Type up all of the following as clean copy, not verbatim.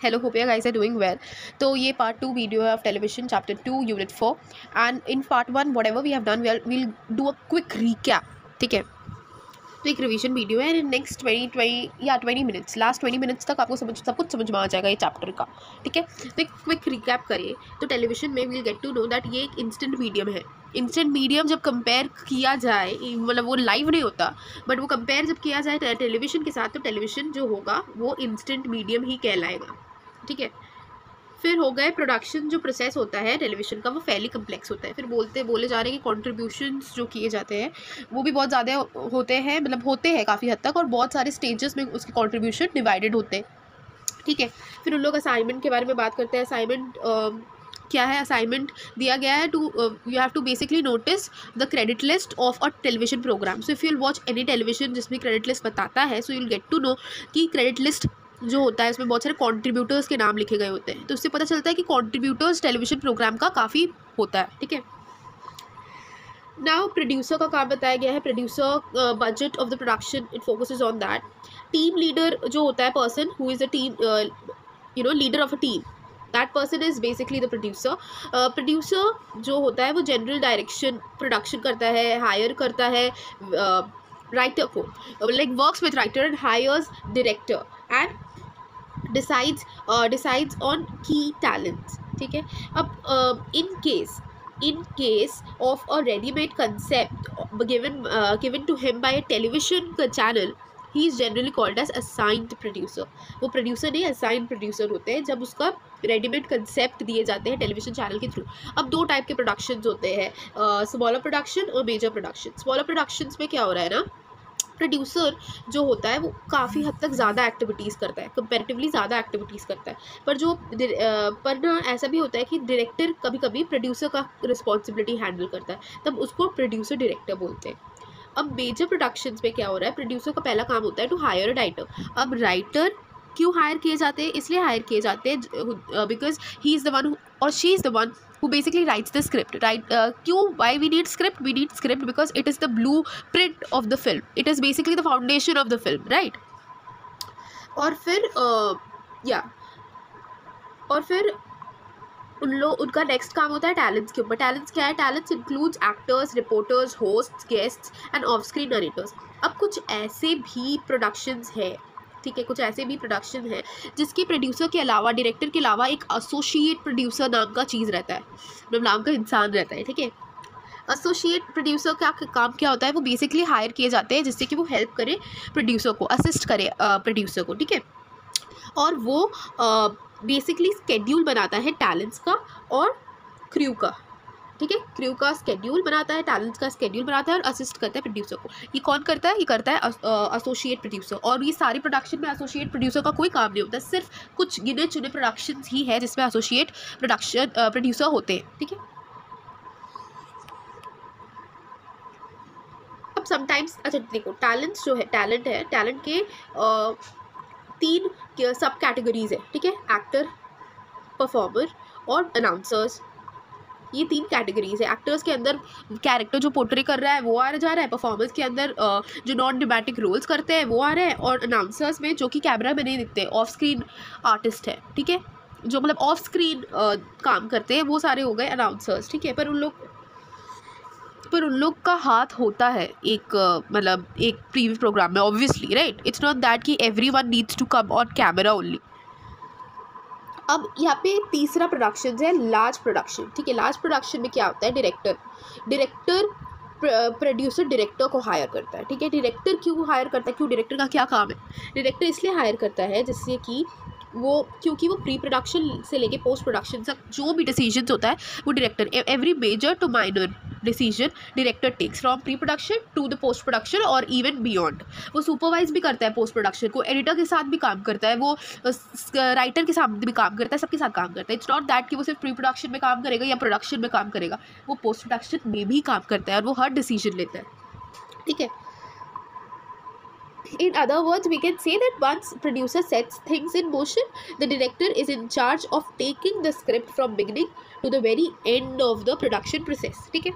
Hello, hope you guys are doing well. तो ये part 2 video of television chapter 2 unit 4 and in part 1 whatever we have done we'll do a quick recap. ठीक है, तो एक revision video है and next 20 minutes last 20 minutes तक आपको सब कुछ समझ में आ जाएगा ये चैप्टर का. ठीक है, तो एक क्विक रिकैप करिए. तो टेलीविजन में we'll get to know that ये एक इंस्टेंट मीडियम है. इंस्टेंट मीडियम जब कंपेयर किया जाए, मतलब वो लाइव नहीं होता बट वो कंपेयर जब किया जाए टेलीविजन के साथ, तो टेलीविजन जो होगा वो इंस्टेंट मीडियम ही कहलाएगा. ठीक है, फिर हो गए प्रोडक्शन जो प्रोसेस होता है टेलीविज़न का वो फैली कम्प्लेक्स होता है. फिर बोले जा रहे हैं कि कंट्रीब्यूशंस जो किए जाते हैं वो भी बहुत ज़्यादा होते हैं, मतलब होते हैं काफ़ी हद तक, और बहुत सारे स्टेजेस में उसके कंट्रीब्यूशन डिवाइडेड होते हैं. ठीक है, फिर उन लोग असाइनमेंट के बारे में बात करते हैं. असाइनमेंट क्या है? असाइनमेंट दिया गया है to you have to basically notice the credit list of a television programme. So if you will watch any television जिसमें क्रेडिट लिस्ट बताता है, so you will get to know कि क्रेडिट लिस्ट जो होता है इसमें बहुत सारे कंट्रीब्यूटर्स के नाम लिखे गए होते हैं. तो उससे पता चलता है कि कंट्रीब्यूटर्स टेलीविजन प्रोग्राम का काफ़ी होता है. ठीक है, नाउ प्रोड्यूसर का काम बताया गया है. Producer budget of the production it focuses on that. Team leader जो होता है person who is a team leader of a team, that person is basically the producer. Producer जो होता है वो जनरल डायरेक्शन प्रोडक्शन करता है, हायर करता है राइटर को, like works with writer and hires director and decides on key talents. ठीक है, अब in case of a ready-made concept given to him by a television channel, he is generally called as assigned producer. वो producer नहीं, assigned producer होते हैं जब उसका readymade concept दिए जाते हैं टेलीविजन चैनल के थ्रू. अब दो टाइप के प्रोडक्शंस होते हैं, स्मॉलर प्रोडक्शन और मेजर प्रोडक्शन. स्मॉलर प्रोडक्शंस में क्या हो रहा है ना, प्रोड्यूसर जो होता है वो काफ़ी हद तक ज़्यादा एक्टिविटीज़ करता है, कंपैरेटिवली ज़्यादा एक्टिविटीज़ करता है. पर ना ऐसा भी होता है कि डायरेक्टर कभी कभी प्रोड्यूसर का रिस्पॉन्सिबिलिटी हैंडल करता है, तब उसको प्रोड्यूसर डायरेक्टर बोलते हैं. अब मेजर प्रोडक्शंस में क्या हो रहा है, प्रोड्यूसर का पहला काम होता है टू हायर अ राइटर. अब राइटर क्यों हायर किए जाते हैं? इसलिए हायर किए जाते हैं because he is the one और she is the one who basically writes the script, right? Why we need script? We need script because it is the blueprint of the film. It is basically the foundation of the film, right? और फिर उनका next काम होता है talents के ऊपर. Talents क्या है? Talents includes actors, reporters, hosts, guests end of screen narrator's. अब कुछ ऐसे भी प्रोडक्शंस है, ठीक है, कुछ ऐसे भी प्रोडक्शन है जिसकी प्रोड्यूसर के अलावा, डायरेक्टर के अलावा एक एसोसिएट प्रोड्यूसर नाम का चीज़ रहता है, मतलब नाम का इंसान रहता है. ठीक है, एसोसिएट प्रोड्यूसर का काम क्या होता है? वो बेसिकली हायर किए जाते हैं जिससे कि वो हेल्प करे प्रोड्यूसर को, असिस्ट करे प्रोड्यूसर को. ठीक है, और वो बेसिकली स्केड्यूल बनाता है टैलेंट्स का और क्रू का. ठीक है, क्रू का स्केड्यूल बनाता है, टैलेंट्स का स्केड्यूल बनाता है और असिस्ट करता है प्रोड्यूसर को. ये कौन करता है? ये करता है एसोसिएट प्रोड्यूसर. और ये सारी प्रोडक्शन में एसोसिएट प्रोड्यूसर का कोई काम नहीं होता, सिर्फ कुछ गिने चुने प्रोडक्शंस ही है जिसमें एसोसिएट प्रोड्यूसर होते हैं. ठीक है, अब समटाइम्स अच्छा देखो, टैलेंट्स जो है, टैलेंट के 3 सब कैटेगरीज है. ठीक है, एक्टर, परफॉर्मर और अनाउंसर्स. ये 3 कैटेगरीज है. एक्टर्स के अंदर कैरेक्टर जो पोर्ट्रे कर रहा है वो आ जा रहा है, परफॉर्मेंस के अंदर जो नॉन ड्रामेटिक रोल्स करते हैं वो आ रहे हैं, और अनाउंसर्स में जो कि कैमरा में नहीं दिखते, ऑफ स्क्रीन आर्टिस्ट है. ठीक है, जो मतलब ऑफ स्क्रीन काम करते हैं वो सारे हो गए अनाउंसर्स. ठीक है, पर उन लोग का हाथ होता है एक मतलब एक प्रीव्यू प्रोग्राम में, obviously, right? It's not that कि everyone needs to come on camera only. अब यहाँ पे तीसरा प्रोडक्शन है लार्ज प्रोडक्शन. ठीक है, लार्ज प्रोडक्शन में क्या होता है? डायरेक्टर प्रोड्यूसर डायरेक्टर को हायर करता है. ठीक है, डायरेक्टर क्यों हायर करता है? क्यों? डायरेक्टर का क्या काम है? डायरेक्टर इसलिए हायर करता है जिससे कि क्योंकि वो प्री प्रोडक्शन से लेके पोस्ट प्रोडक्शन तक जो भी डिसीजंस होता है वो director, every major to minor decision director takes from pre production to the post production और इवन बियॉन्ड. वो सुपरवाइज भी करता है पोस्ट प्रोडक्शन को, एडिटर के साथ भी काम करता है, वो राइटर के साथ भी काम करता है, सबके साथ काम करता है. इट्स नॉट दैट कि वो सिर्फ प्री प्रोडक्शन में काम करेगा या प्रोडक्शन में काम करेगा, वो पोस्ट प्रोडक्शन में भी काम करता है और वो हर डिसीजन लेता है. ठीक है, in other words we can say that once producer sets things in motion, the director is in charge of taking the script from beginning to the very end of the production process. ठीक है,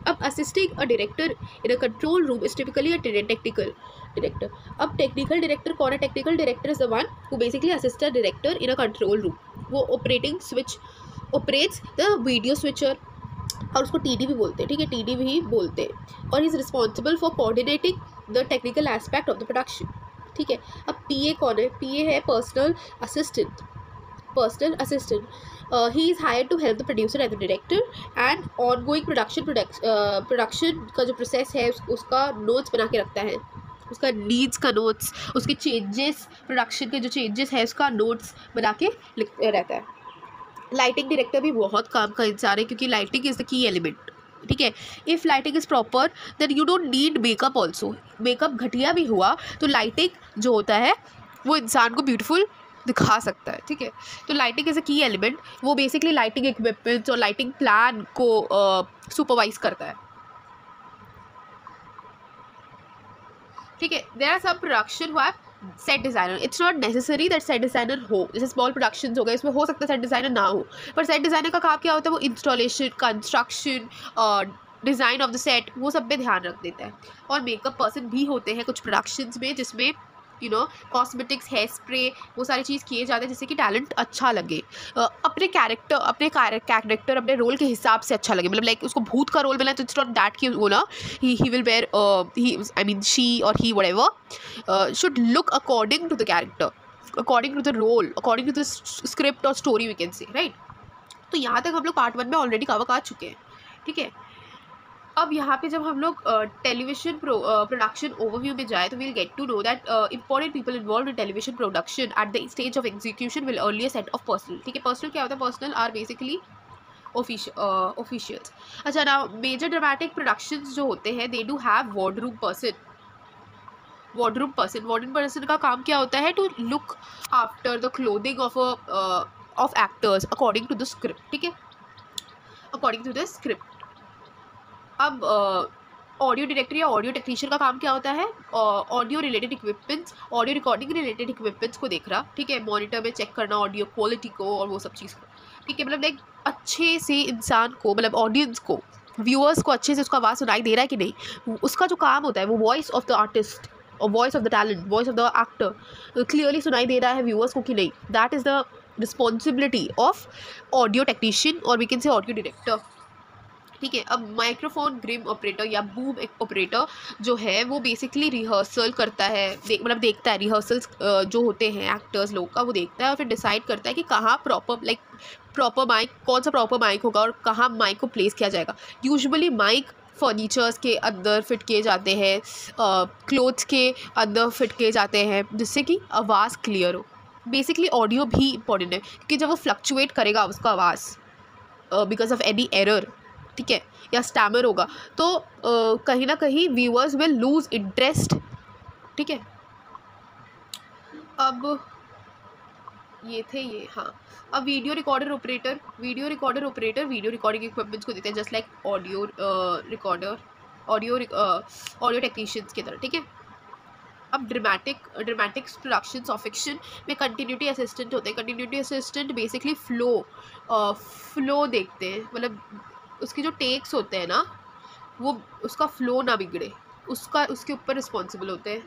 अब assisting a director in a control room is typically a technical director. अब technical director कौन है? Technical director is the one who basically assist a director in a control room. वो operating switch operates the video switcher, और उसको TD भी बोलते हैं, ठीक है, टीडी भी बोलते हैं. और he is responsible for coordinating the technical aspect of the production. ठीक है. अब पीए कौन है? पीए है personal assistant. Personal assistant he is hired to help the producer and the director and ongoing production का जो process है उसका नोट्स बना के रखता है, उसका नीड्स का नोट्स, उसके चेंजेस, प्रोडक्शन के जो चेंजेस है उसका नोट्स बना के रहता है. लाइटिंग डायरेक्टर भी बहुत काम का इंसान है क्योंकि lighting is the key element. ठीक है. If lighting is proper then you don't need makeup also. Makeup घटिया भी हुआ तो लाइटिंग जो होता है वो इंसान को ब्यूटीफुल दिखा सकता है. ठीक है. तो lighting is a key element. वो बेसिकली लाइटिंग इक्विपमेंट्स और लाइटिंग प्लान को सुपरवाइज करता है. ठीक है. There are some production who have set designer. It's not necessary that set designer हो. जैसे स्मॉल प्रोडक्शंस हो गए, इसमें हो सकता है सेट डिज़ाइनर ना हो, पर सेट डिज़ाइनर का काम क्या होता है? वो installation, construction, design of the set, वो सब पे ध्यान रख देता है. और मेकअप पर्सन भी होते हैं कुछ प्रोडक्शंस में जिसमें कॉस्मेटिक्स, हेयर स्प्रे, वो सारी चीज़ किए जाते हैं जिससे कि टैलेंट अच्छा लगे, अपने कैरेक्टर अपने रोल के हिसाब से अच्छा लगे. मतलब लाइक उसको भूत का रोल मिला है तो इट्स नॉट दैट कि वो ना ही विल वेयर शी और he whatever should look according to the character, according to the role, according to the script और story we can say, right. तो यहाँ तक हम लोग पार्ट 1 में ऑलरेडी कवर कर चुके हैं. ठीक है. अब यहाँ पे जब हम लोग टेलीविजन प्रोडक्शन ओवरव्यू में जाए तो we'll get to know that important people involve in television production at the stage of execution will earlier set of personnel. ठीक है. पर्सनल क्या होता है? Personnel are basically officials. अच्छा ना, मेजर ड्रामेटिक प्रोडक्शंस जो होते हैं they do have wardrobe person. Wardrobe person का काम क्या होता है? To look after the clothing of actors according to the script. ठीक है. According to the script. अब ऑडियो डायरेक्टर या ऑडियो टेक्नीशियन का काम क्या होता है? Audio related equipments, audio recording related equipments को देख रहा. ठीक है. मॉनिटर में चेक करना ऑडियो क्वालिटी को और वो सब चीज़ को. ठीक है. मतलब लाइक अच्छे से इंसान को, मतलब ऑडियंस को, व्यूअर्स को अच्छे से उसका आवाज़ सुनाई दे रहा है कि नहीं, उसका जो काम होता है वो वॉइस ऑफ द आर्टिस्ट और voice of the talent, voice of the actor clearly सुनाई दे रहा है व्यूअर्स को कि नहीं. That is the responsibility of audio technician और we can say audio director. ठीक है. अब माइक्रोफोन ग्रिम ऑपरेटर या बूम ऑपरेटर जो है वो बेसिकली रिहर्सल करता है, मतलब देखता है रिहर्सल्स जो होते हैं एक्टर्स लोग का, वो देखता है और फिर डिसाइड करता है कि कहाँ प्रॉपर माइक, कौन सा प्रॉपर माइक होगा और कहाँ माइक को प्लेस किया जाएगा. यूजुअली माइक फर्नीचर्स के अंदर फिट किए जाते हैं, क्लोथ्स के अंदर फिट किए जाते हैं जिससे कि आवाज़ क्लियर हो. बेसिकली ऑडियो भी इंपॉर्टेंट है क्योंकि जब वो फ्लक्चुएट करेगा उसका आवाज़ बिकॉज ऑफ एनी एरर, ठीक है, या स्टैमर होगा तो कहीं ना कहीं व्यूअर्स विल लूज इंटरेस्ट. ठीक है. अब ये थे ये. हाँ. अब वीडियो रिकॉर्डिंग इक्विपमेंट्स को देते हैं just like audio recorder, audio technicians की तरह. ठीक है. अब ड्रामेटिक प्रोडक्शंस ऑफ फिक्शन में कंटिन्यूटी असिस्टेंट होते हैं. कंटिन्यूटी असिस्टेंट बेसिकली फ्लो देखते हैं, मतलब उसके जो टेक्स होते हैं ना वो उसका फ्लो ना बिगड़े, उसके ऊपर रिस्पॉन्सिबल होते हैं.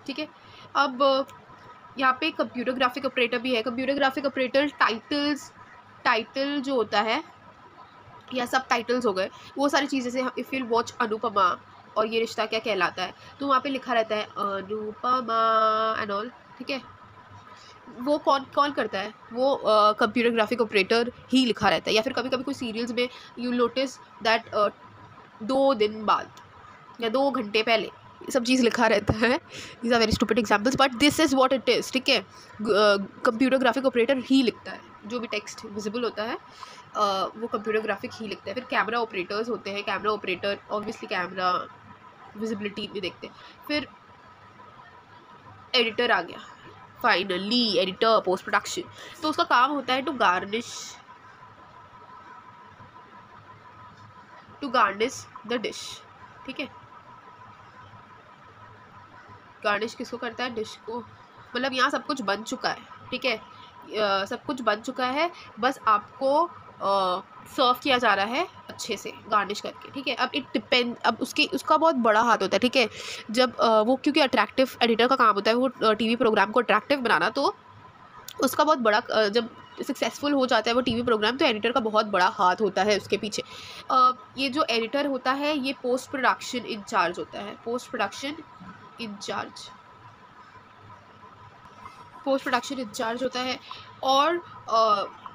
ठीक है. अब यहाँ पे कंप्यूटर ग्राफिक ऑपरेटर भी है. कंप्यूटर ग्राफिक ऑपरेटर टाइटल जो होता है या सब टाइटल्स हो गए, वो सारी चीज़ें जैसे इफ़ यू वॉच अनुपमा और ये रिश्ता क्या कहलाता है तो वहाँ पे लिखा रहता है अनुपमा एंड ऑल. ठीक है. वो कौन करता है? वो कंप्यूटर ग्राफिक ऑपरेटर ही लिखा रहता है. या फिर कभी कभी कोई सीरियल्स में यू नोटिस दैट 2 दिन बाद या 2 घंटे पहले ये सब चीज़ लिखा रहता है. These are very stupid examples but this is what it is. ठीक है. कंप्यूटर ग्राफिक ऑपरेटर ही लिखता है, जो भी टेक्स्ट विजिबल होता है वो कंप्यूटर ग्राफिक ही लिखता है. फिर कैमरा ऑपरेटर्स होते हैं. Camera operator obviously camera visibility भी देखते हैं. फिर एडिटर आ गया फाइनली, एडिटर पोस्ट प्रोडक्शन. तो उसका काम होता है टू गार्निश द डिश. ठीक है. गार्निश किसको करता है? डिश को. मतलब यहाँ सब कुछ बन चुका है. ठीक है. सब कुछ बन चुका है, बस आपको सर्व किया जा रहा है अच्छे से गार्निश करके, ठीक है। अब इट डिपेंड, अब उसका बहुत बड़ा हाथ होता है, ठीक है। जब वो, क्योंकि अट्रैक्टिव एडिटर का काम होता है वो टीवी प्रोग्राम को अट्रैक्टिव बनाना, तो उसका बहुत बड़ा जब सक्सेसफुल हो जाता है वो टीवी प्रोग्राम, तो एडिटर का बहुत बड़ा हाथ होता है उसके पीछे। ये जो एडिटर होता है ये पोस्ट प्रोडक्शन इंचार्ज होता है, पोस्ट प्रोडक्शन इंचार्ज होता है। और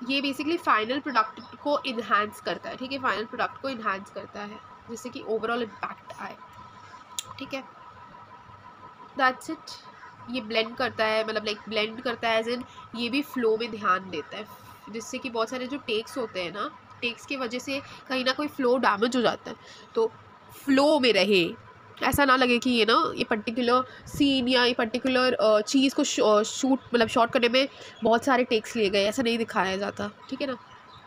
ये बेसिकली फाइनल प्रोडक्ट को इन्हांस करता है, ठीक है, फाइनल प्रोडक्ट को इन्हांस करता है जिससे कि ओवरऑल इम्पैक्ट आए, ठीक है। That's it. ये ब्लेंड करता है, मतलब लाइक ब्लेंड करता है एज इन ये भी फ्लो में ध्यान देता है, जिससे कि बहुत सारे जो टेक्स होते हैं ना, टेक्स की वजह से कहीं ना कोई फ्लो डैमेज हो जाता है, तो फ्लो में रहे, ऐसा ना लगे कि ये पर्टिकुलर सीन या ये पर्टिकुलर चीज़ को शूट मतलब शॉट करने में बहुत सारे टेक्स लिए गए, ऐसा नहीं दिखाया जाता, ठीक है ना।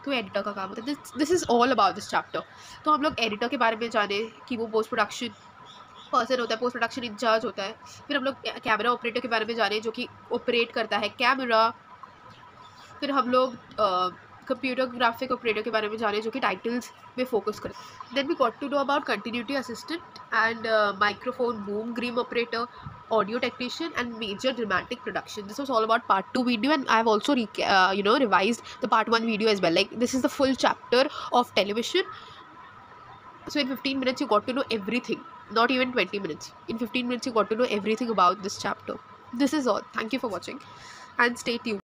तो एडिटर का काम होता है। This is all about this chapter. तो हम लोग एडिटर के बारे में जाने कि वो पोस्ट प्रोडक्शन पर्सन होता है, पोस्ट प्रोडक्शन इंचार्ज होता है। फिर हम लोग कैमरा ऑपरेटर के बारे में जाने जो कि ऑपरेट करता है कैमरा। फिर हम लोग कंप्यूटर ग्राफिक ऑपरेटर के बारे में जाने जो कि टाइटल्स में फोकस करते हैं। Then we got to know about continuity assistant and microphone boom grim operator, audio technician and major dramatic production. This was all about part 2 video, and I have also revised the part 1 video as well. Like, this is the full chapter of television. So in 15 minutes you got to know everything, not even 20 minutes. In 15 minutes you got to know everything about this chapter. This is all. Thank you for watching and stay tuned.